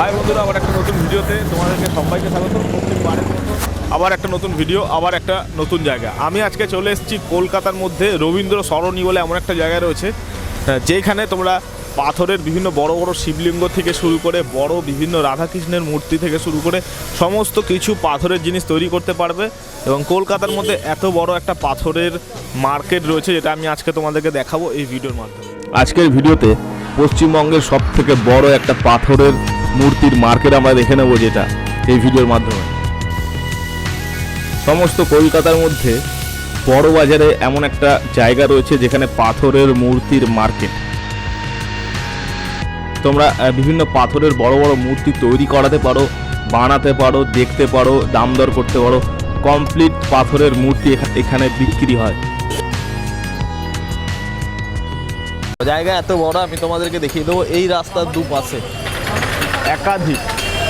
High বন্ধুরা, আবার একটা নতুন ভিডিওতে তোমাদেরকে সবাইকে স্বাগত। প্রত্যেকবারের মতো আবার একটা নতুন ভিডিও, আবার একটা নতুন জায়গা। আমি আজকে চলে এসেছি কলকাতার মধ্যে রবীন্দ্র সরণি বলে এমন একটা জায়গা রয়েছে, যেখানে তোমরা পাথরের বিভিন্ন বড় বড় শিবলিঙ্গ থেকে শুরু করে বড় বিভিন্ন রাধাকৃষ্ণের মূর্তি থেকে শুরু করে সমস্ত কিছু পাথরের জিনিস তৈরি করতে পারবে। এবং কলকাতার মধ্যে এত বড় একটা পাথরের মার্কেট রয়েছে, যেটা আমি আজকে তোমাদেরকে দেখাবো এই ভিডিওর মাধ্যমে। আজকের ভিডিওতে পশ্চিমবঙ্গের সব থেকে বড় একটা পাথরের মূর্তির মার্কেট আমরা দেখে নেব, যেটা এই ভিডিওর মাধ্যমে। সমস্ত কলকাতার মধ্যে বড় বাজারে এমন একটা জায়গা রয়েছে যেখানে পাথরের মূর্তির মার্কেট। তোমরা বিভিন্ন পাথরের বড় বড় মূর্তি তৈরি করাতে পারো, বানাতে পারো, দেখতে পারো, দাম দর করতে পারো। কমপ্লিট পাথরের মূর্তি এখানে বিক্রি হয়। জায়গা এত বড়, আমি তোমাদেরকে দেখিয়ে দেবো। এই রাস্তার দুপাশে একাধিক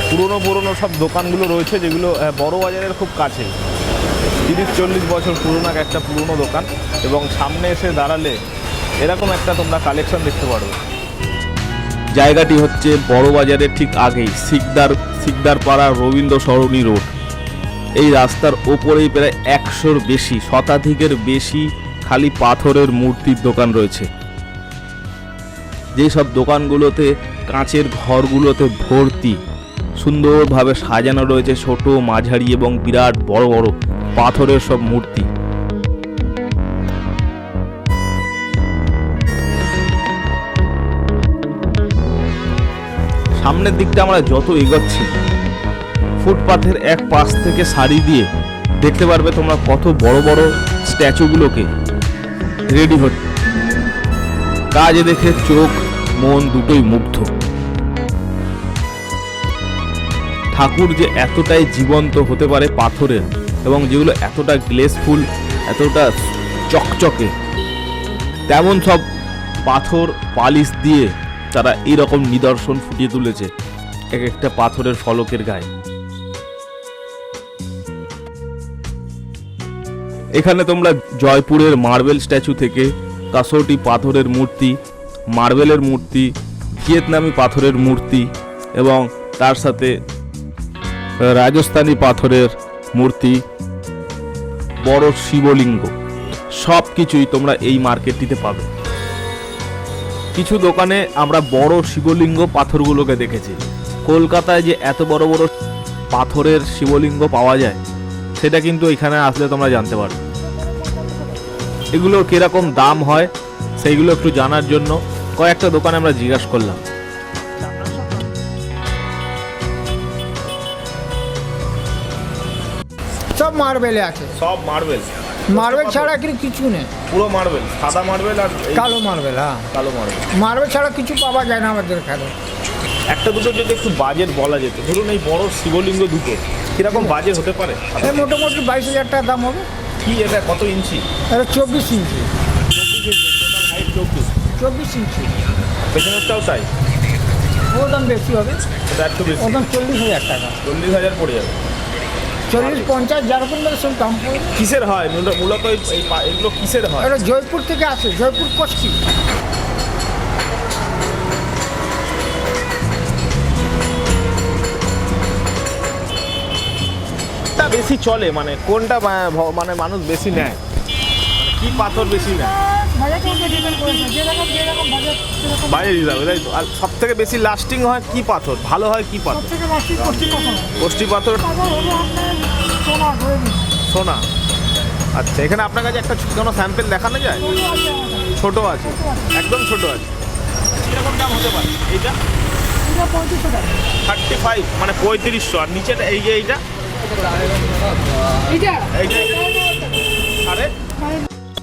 পুরনো সব দোকানগুলো রয়েছে, যেগুলো বড় বাজারের খুব কাছে। 30-40 বছর পুরনো একটা পুরনো দোকান, এবং সামনে এসে দাঁড়ালে এরকম একটা তোমরা কালেকশন দেখতে পারবে। জায়গাটি হচ্ছে বড় বাজারের ঠিক আগেই সিকদার পাড়া রবীন্দ্র সরণি রোড। এই রাস্তার ওপরেই প্রায় 100-র বেশি, শতাধিকের বেশি খালি পাথরের মূর্তির দোকান রয়েছে। যেই সব দোকানগুলোতে কাঁচের ঘরগুলোতে ভর্তি, সুন্দরভাবে সাজানো রয়েছে ছোট, মাঝারি এবং বিরাট বড় বড় পাথরের সব মূর্তি। সামনের দিকটা আমরা যত এগোচ্ছি, ফুটপাথের এক পাশ থেকে সারি দিয়ে দেখতে পারবে তোমরা কত বড় বড় স্ট্যাচুগুলোকে রেডি হচ্ছে। কাজ দেখে চোখ মন দুটোই মুগ্ধ। ঠাকুর যে এতটাই জীবন্ত হতে পারে পাথরের, এবং যেগুলো এতটা গ্লেসফুল, এতটা চকচকে, তেমন সব পাথর পালিশ দিয়ে তারা এইরকম নিদর্শন ফুটিয়ে তুলেছে এক একটা পাথরের ফলকের গায়ে। এখানে তোমরা জয়পুরের মার্বেল স্ট্যাচু থেকে কাসৌটি পাথরের মূর্তি, মার্বেলের মূর্তি, ভিয়েতনামি পাথরের মূর্তি এবং তার সাথে রাজস্থানী পাথরের মূর্তি, বড় শিবলিঙ্গ, সব কিছুই তোমরা এই মার্কেটটিতে পাবে। কিছু দোকানে আমরা বড় শিবলিঙ্গ পাথরগুলোকে দেখেছি। কলকাতায় যে এত বড় বড় পাথরের শিবলিঙ্গ পাওয়া যায়, সেটা কিন্তু এখানে আসলে তোমরা জানতে পারবে। এগুলোর কিরকম দাম হয় সেইগুলো একটু জানার জন্য কয়েকটা দোকানে আমরা জিজ্ঞাসা করলাম। সব মার্বেলে আছে, সব মার্বেল মার্বেল ছাড়া কিছু নেই। পুরো মার্বেল, সাদা মার্বেল আর কালো মার্বেল। হ্যাঁ, কালো মার্বেল। মার্বেল ছাড়া কিছু পাওয়া যায় না আমাদের এখানে। একটা দুটো যদি একটু বাজেট বলা যেত, ধরুন এই বড় শিবলিঙ্গ দুটো কিরকম বাজেট হতে পারে? এই মোটামুটি 22,000 টাকা দাম হবে। কি এটা কত ইঞ্চি? এটা 24 ইঞ্চি। 24 ইঞ্চি। পেছনেরটাও তাই? ওর দাম বেশি হবে, এটা একটু বেশি। ওর দাম 40,000 টাকা। 40,000 পড়ে যাবে। 40-50 যেরকম দাম সব দাম পড়বে। কিসের হয় মূলত এগুলো কিসের হয়? এটা জয়পুর থেকে আসে, জয়পুর কষ্টি। বেশি চলে মানে কোনটা, মানে মানুষ বেশি নেয়, মানে কি পাথর বেশি নেয়? বাজেট হিসাবে, তাই তো? আর সব থেকে বেশি লাস্টিং হয় কি পাথর, ভালো হয় কি পাথর? কষ্টি পাথর, সোনা। আচ্ছা, এখানে আপনার কাছে একটা কোনো স্যাম্পেল দেখানো যায়? ছোট আছে, একদম ছোট আছে। কিরকম দাম হতে পারে এইটা? 35, মানে 3500। আর নিচেটা এই যে এইটা, সাড়ে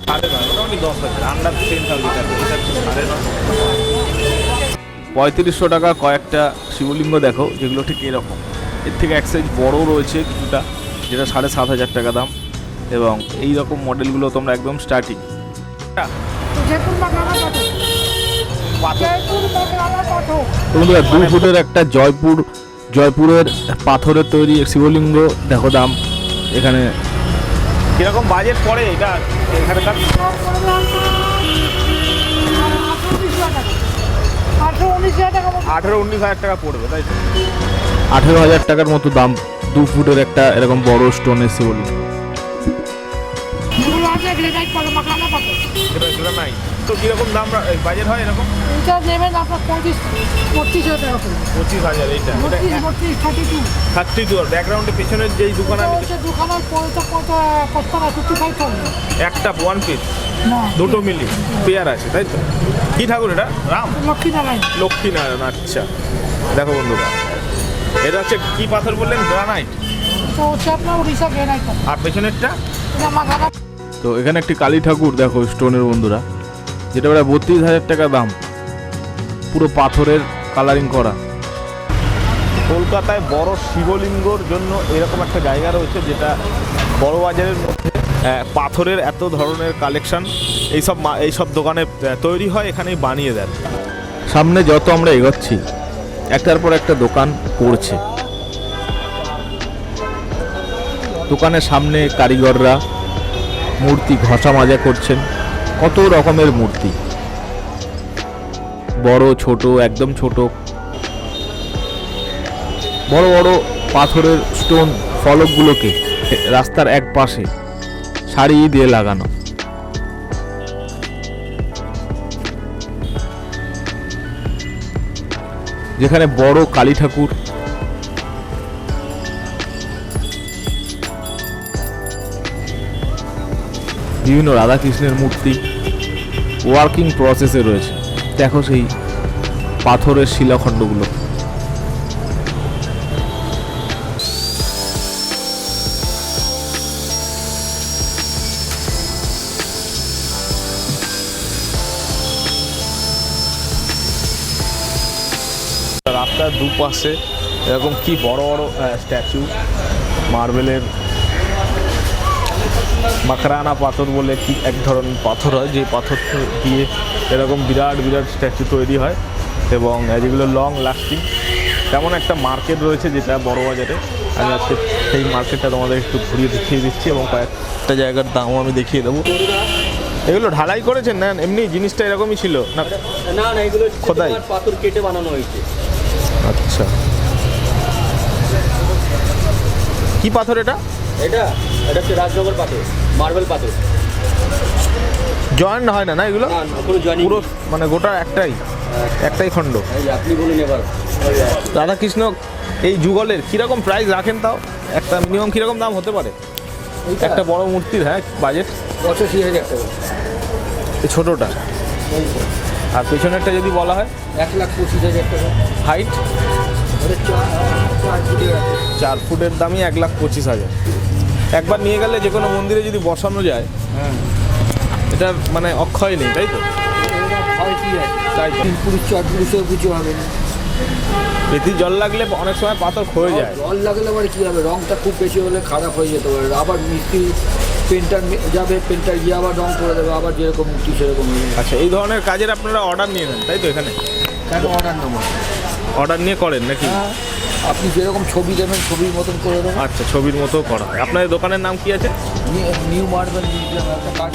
9,000, মোটামুটি 10,000, আন্ডার 10,000। 3500 টাকা কয়েকটা শিবলিঙ্গ দেখো, যেগুলো ঠিক এরকম। এর থেকে এক সাইজ বড় রয়েছে কিছুটা, যেটা 7,500 টাকা দাম। এবং এই রকম মডেলগুলো তোমরা একদম স্টার্টিং। তোমরা 2 ফুটের একটা জয়পুরের পাথরের তৈরি শিবলিঙ্গ দেখো, দাম এখানে কিরকম বাজেট পড়ে এটা এখানকার? 819,000 টাকা। 18-19 হাজার টাকা পড়বে, তাই তো? 18,000 টাকার মতো দাম 2 ফুটের একটা এরকম বড় স্টোনের শিবলি। যেগুলো আছে গ্রেনাইট পাথর, মাখানা পাথর। এটা গ্রানাইট তো কিরকম দাম বাজেট হয় এরকম? এটা নেবেন আপনার 35-32 টাকা পড়বে। 25,000 এইটা। 32 32 আর ব্যাকগ্রাউন্ডে পেছনের যেই দোকান আমি দোকানের পয়সা 55 থাকবে একটা 1 পিস না, দুটো মিলি পেয়ার আছে, তাই তো? কি ঠাকুর এটা? রাম? লক্ষ্মীনারায়ণ। লক্ষ্মীনারায়ণ, আচ্ছা। দেখো বন্ধুরা, এটা হচ্ছে কি পাথর বললেন? গ্রানাইট। তো হচ্ছে আপনার উড়িষ্যা গ্রেনাইট পাথর। আর পেছনেরটা? এটা মাখানা। তো এখানে একটি কালী ঠাকুর দেখো স্টোনের বন্ধুরা, যেটা প্রায় 32,000 টাকা দাম, পুরো পাথরের কালারিং করা। কলকাতায় বড় শিবলিঙ্গর জন্য এরকম একটা জায়গা রয়েছে, যেটা বড় বাজারের মধ্যে পাথরের এত ধরনের কালেকশন এইসব দোকানে তৈরি হয়, এখানেই বানিয়ে দেন। সামনে যত আমরা এগোচ্ছি একটার পর একটা দোকান পড়ছে। দোকানের সামনে কারিগররা মূর্তি ঘষা মাজা করছেন, কত রকমের মূর্তি, বড় ছোট, একদম ছোট, বড় বড় পাথরের স্টোন ফলকগুলোকে রাস্তার এক পাশে সারি দিয়ে লাগানো। যেখানে বড় কালী ঠাকুর, বিভিন্ন রাধাকৃষ্ণের মূর্তি ওয়ার্কিং প্রসেসে রয়েছে। দেখো সেই পাথরের শিলাখণ্ডগুলো। রাস্তার দুপাশে এরকম কি বড় বড় স্ট্যাচু, মার্বেলের মাকরানা পাথর বলে কি এক ধরনের পাথর হয়, যে পাথর দিয়ে এরকম বিরাট বিরাট স্ট্যাচু তৈরি হয়, এবং যেগুলো লং লাস্টিং। তেমন একটা মার্কেট রয়েছে যেটা বড় বাজারে। আমি আজকে সেই মার্কেটটা তোমাদের একটু ঘুরিয়ে দেখিয়ে দিচ্ছি, এবং কয়েকটা জায়গার দামও আমি দেখিয়ে দেবো। এগুলো ঢালাই করেছেন না এমনি জিনিসটা এরকমই ছিল না? না না, এগুলো খোদাই পাথর কেটে বানানো হয়েছে। আচ্ছা, কি পাথর এটা? এটা হচ্ছে রাজনগর পাথর, মার্বেল পাথর। জয়েন্ট হয় না না এগুলো? না না, কোনো জয়েনিং পুরো মানে গোটা একটাই খণ্ড। আপনি বলুন এবার। রাধাকৃষ্ণ এই যুগলের কীরকম প্রাইস রাখেন তাও? একটা মিনিমাম কীরকম দাম হতে পারে একটা বড় মূর্তির? হ্যাঁ, বাজেট 85,000 টাকা। এই ছোটোটা, আর পেছনেরটা যদি বলা হয় 1,25,000 টাকা। হাইট 4 ফুটের দামই 1,25,000। একবার নিয়ে গেলে যে কোনো মন্দিরে যদি বসানো যায়, এটার মানে অক্ষয় নেই, তাই তো? তাই তো, পুরুষ চটপুরুষেও কিছু হবে না। বেশি জল লাগলে অনেক সময় পাথর ক্ষয়ে যায়। জল লাগলে পরে কী হবে, রঙটা খুব বেশি হলে খারাপ হয়ে যেতে পারে। আবার মিস্ত্রি পেন্টার যাবে, পেন্টার গিয়ে আবার রঙ করে দেবে, আবার যেরকম মুক্তি সেরকম হয়ে যাবে। আচ্ছা, এই ধরনের কাজের আপনারা অর্ডার নিয়ে নেন, তাই তো? এখানে কেন অর্ডার নেবো? অর্ডার নিয়ে করেন নাকি? হ্যাঁ, আপনি যেরকম ছবি দেবেন ছবির মতন করে দেবেন। আচ্ছা, ছবির মতো করা হয়। আপনাদের দোকানের নাম কি আছে? নিউ মার্বেল মিউজিয়াম একটা কাজ।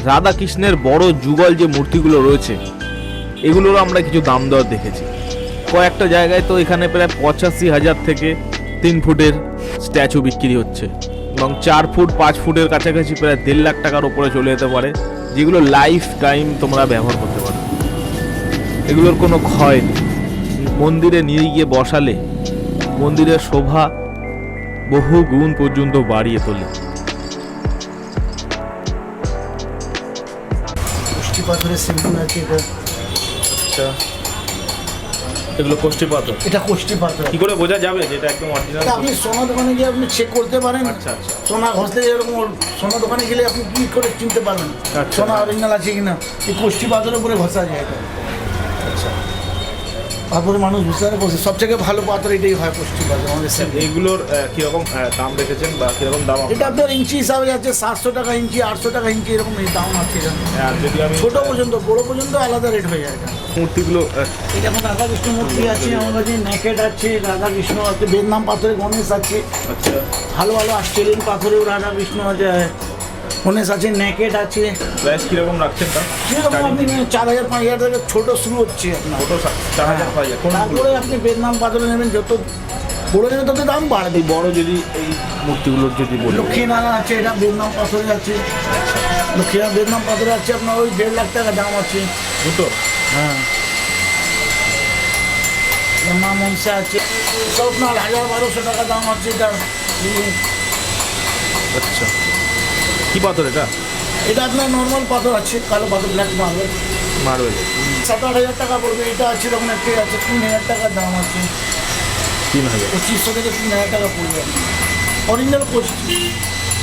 রাধাকৃষ্ণের বড় যুগল যে মূর্তিগুলো রয়েছে, এগুলোরও আমরা কিছু দাম দর দেখেছি। কয়েকটা জায়গায় তো এখানে প্রায় 85,000 থেকে 3 ফুটের স্ট্যাচু বিক্রি হচ্ছে, এবং 4 ফুট 5 ফুটের কাছাকাছি প্রায় 1.5 লাখ টাকার ওপরে চলে যেতে পারে, যেগুলো লাইফ টাইম তোমরা ব্যবহার করতে পারো। এগুলোর কোনো ক্ষয় নেই। মন্দিরে নিয়ে গিয়ে বসালে মন্দিরের শোভা বহু গুণ পর্যন্ত বাড়িয়ে তোলে। কোষ্ঠী পাথরের সিম্পল আছে এটা। আচ্ছা, এগুলো কোষ্ঠী পাথর। এটা কোষ্ঠী পাথর। কি করে বোঝা যাবে যেটা একদম অরিজিনাল? এটা আপনি সোনা দোকানে গিয়ে আপনি চেক করতে পারেন। আচ্ছা আচ্ছা, সোনা ঘষতে এরকম সোনা দোকানে গেলে আপনি কি করে চিনতে পারবেন আচ্ছা। সোনা অরিজিনাল আছে কিনা? এই কোষ্ঠী পাথরের উপরে ঘষা যায় এটা। আচ্ছা। তারপরে মানুষ বুঝতে পারে সব থেকে ভালো পাথর এটাই হয়, কোষ্ঠী পাথর আমাদের সাথে। এইগুলোর কিরকম দাম রেখেছেন বা কিরকম দাম? এটা আপনার ইঞ্চি হিসাবে যাচ্ছে 700 টাকা ইঞ্চি, 800 টাকা ইঞ্চি, এরকম এই দাম আছে এখানে। আর যদি আমি ছোট পর্যন্ত বড় পর্যন্ত আলাদা রেট হয়ে যায় এটা। মূর্তিগুলো এই যেমন রাধাকৃষ্ণ মূর্তি আছে আমার কাছে, নেকেট আছে, রাধাকৃষ্ণ আছে, ভিয়েতনাম পাথরের গণেশ আছে, আচ্ছা ভালো ভালো অস্ট্রেলিয়ান পাথরেও রাধাকৃষ্ণ আছে, ফোনেস আছে, নেকেট আছে। প্রাইস কীরকম রাখছেন তা? যেরকম আপনি 4,000-5,000 টাকা ছোটো শুরু হচ্ছে আপনার। ছোটো 4,000 5,000 কোন তারপরে আপনি ভিয়েতনাম পাথরে নেবেন, যত বড় নেবেন তত দাম বাড়বে। এই বড় যদি এই মূর্তিগুলোর যদি বলি, লক্ষ্মীনারায়ণ আছে, এটা ভিয়েতনাম পাথরে আছে। লক্ষ্মীনারায়ণ ভিয়েতনাম পাথরে আছে আপনার ওই 1.5 লাখ টাকা দাম আছে। দুটো হ্যাঁ, মা মনসা আছে, সব আপনার 1,000-1,200 টাকা দাম আছে। এটা আচ্ছা, কী পাথর এটা? এটা আপনার নর্মাল পাথর আছে, কালো পাথর, ব্ল্যাক মার্বেল। মার্বেল 7-8 হাজার টাকা পড়বে। এটা আছে এরকম একটা আছে, 3,000 টাকার দাম আছে। 3,000। 2500 থেকে 3,000 টাকা পড়বে। অরিজিনাল কোষ্টি,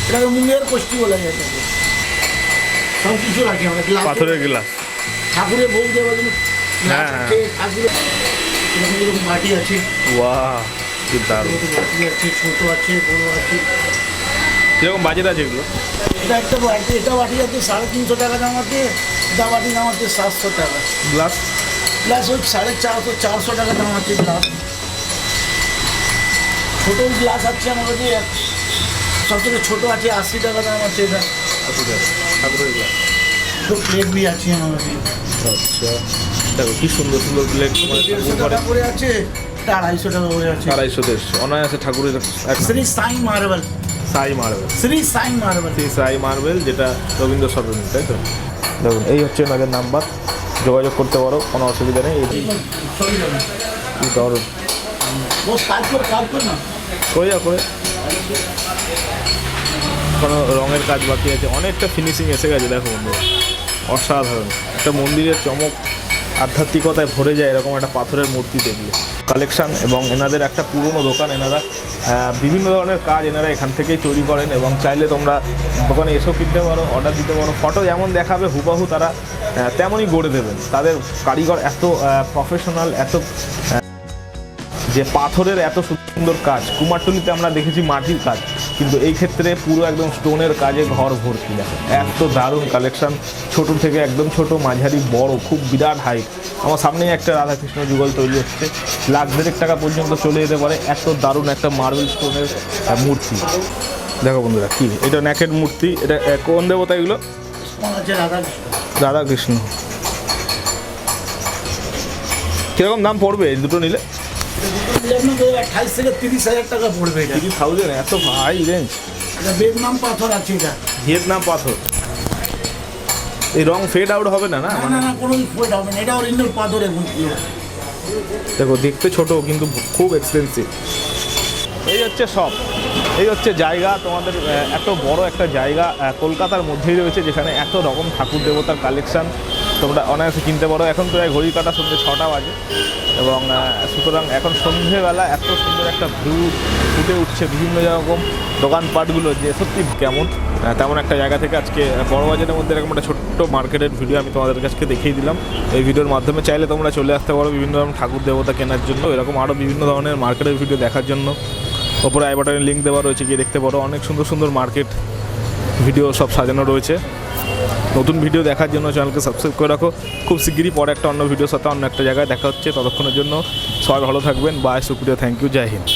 এটাকে মুঙ্গের কোষ্টি বলা যায়। এটাকে সব কিছু রাখি আমরা, গ্লাস পাথরের গ্লাস। ঠাকুরের ভোগ দেওয়ার জন্য হ্যাঁ, গ্লাস আছে, ঠাকুরের এরকম এরকম বাটি আছে, বাহ, কি দারুণ। ছোটো বাটি আছে, ছোটো আছে, বড়ো আছে। কীরকম বাজেট আছে এগুলো? এটা একটা বাটি, এটা বাটি আছে 350 টাকা দাম আছে। এটা বাটি দাম আছে 700 টাকা। গ্লাস গ্লাস ওই 450-400 টাকা দাম আছে গ্লাস। ছোটো গ্লাস আছে আমার কাছে, সব থেকে ছোটো আছে 80 টাকা দাম আছে। এটা ঠাকুরের গ্লাস। তো প্লেট বি আছে আমার কাছে। আচ্ছা, দেখো কি সুন্দর সুন্দর প্লেট। 150 টাকা করে আছে, এটা 250 টাকা করে আছে। 250-150 অনায়াসে ঠাকুরের শ্রী সাই মার্বেল, সাই মার্বেল। শ্রী সাই মার্বেল। সেই সাই মার্বেল, যেটা রবীন্দ্র সরণি, তাই তো? দেখুন, এই হচ্ছে ওনাদের নাম্বার, যোগাযোগ করতে পারো, কোনো অসুবিধা নেই। এই সবই যাবে। কি দারুণ। বস কাজ কর না। করে যা করে, কোনো রঙের কাজ বাকি আছে, অনেকটা ফিনিশিং এসে গেছে। দেখো বন্ধু, অসাধারণ একটা মন্দিরের চমক, আধ্যাত্মিকতায় ভরে যায় এরকম একটা পাথরের মূর্তি দেখলে। কালেকশান এবং এনাদের একটা পুরনো দোকান, এনারা বিভিন্ন ধরনের কাজ এনারা এখান থেকেই তৈরি করেন, এবং চাইলে তোমরা দোকানে এসেও কিনতে পারো, অর্ডার দিতে পারো। ফটো যেমন দেখাবে হুবহু তারা তেমনই গড়ে দেবেন। তাদের কারিগর এত প্রফেশনাল, এত যে পাথরের এত সুন্দর কাজ। কুমারটুলিতে আমরা দেখেছি মাটির কাজ, কিন্তু এই ক্ষেত্রে পুরো একদম স্টোনের কাজে ঘর ভর্তি। দেখো এত দারুণ কালেকশন, ছোট থেকে একদম ছোট, মাঝারি, বড়, খুব বিরাট হাইট। আমার সামনেই একটা রাধাকৃষ্ণ যুগল তৈরি হচ্ছে, 1,00,000 টাকা পর্যন্ত চলে যেতে পারে। এত দারুণ একটা মার্বেল স্টোনের মূর্তি। দেখো বন্ধুরা, কি এটা ন্যাকেড মূর্তি। এটা কোন দেবতা এগুলো? আছে রাধাকৃষ্ণ। রাধাকৃষ্ণ। কীরকম দাম পড়বে এই দুটো নিলে? 28 থেকে 30,000 টাকা পড়বে। এটা 30,000, এত হাই রেঞ্জ। এটা ভিয়েতনাম পাথর আছে। এটা ভিয়েতনাম পাথর। এই রং ফেড আউট হবে না? না না না, কোনো ফোল্ড হবে না। এটা অরিজিনাল পাথরের মূর্তি। দেখো দেখতে ছোট কিন্তু খুব এক্সপেন্সিভ। এই হচ্ছে সব, এই হচ্ছে জায়গা। তোমাদের এত বড় একটা জায়গা কলকাতার মধ্যেই রয়েছে, যেখানে এত রকম ঠাকুর দেবতার কালেকশান তোমরা অনায়াসে কিনতে পারো। এখন প্রায় ঘড়ি কাটা সন্ধ্যে 6টা বাজে, এবং সুতরাং এখন সন্ধ্যেবেলা এত সুন্দর একটা ভিউ ফুটে উঠছে বিভিন্ন রকম দোকানপাটগুলো, যে সত্যি কেমন তেমন একটা জায়গা থেকে আজকে বড়বাজারের মধ্যে এরকম একটা ছোট্ট মার্কেটের ভিডিও আমি তোমাদের কাছে দেখিয়ে দিলাম। এই ভিডিওর মাধ্যমে চাইলে তোমরা চলে আসতে পারো বিভিন্ন রকম ঠাকুর দেবতা কেনার জন্য। এরকম আরও বিভিন্ন ধরনের মার্কেটের ভিডিও দেখার জন্য ওপরে আই বাটনের লিঙ্ক দেওয়া রয়েছে, গিয়ে দেখতে পারো। অনেক সুন্দর সুন্দর মার্কেট ভিডিও সব সাজানো রয়েছে। নতুন ভিডিও দেখার জন্য চ্যানেলকে সাবস্ক্রাইব করে রাখো। খুব শিগগিরই পরে একটা অন্য ভিডিওর সাথে অন্য একটা জায়গায় দেখা হচ্ছে। ততক্ষণের জন্য সবাই ভালো থাকবেন। Bye, Supriya, thank you, Jai Hind.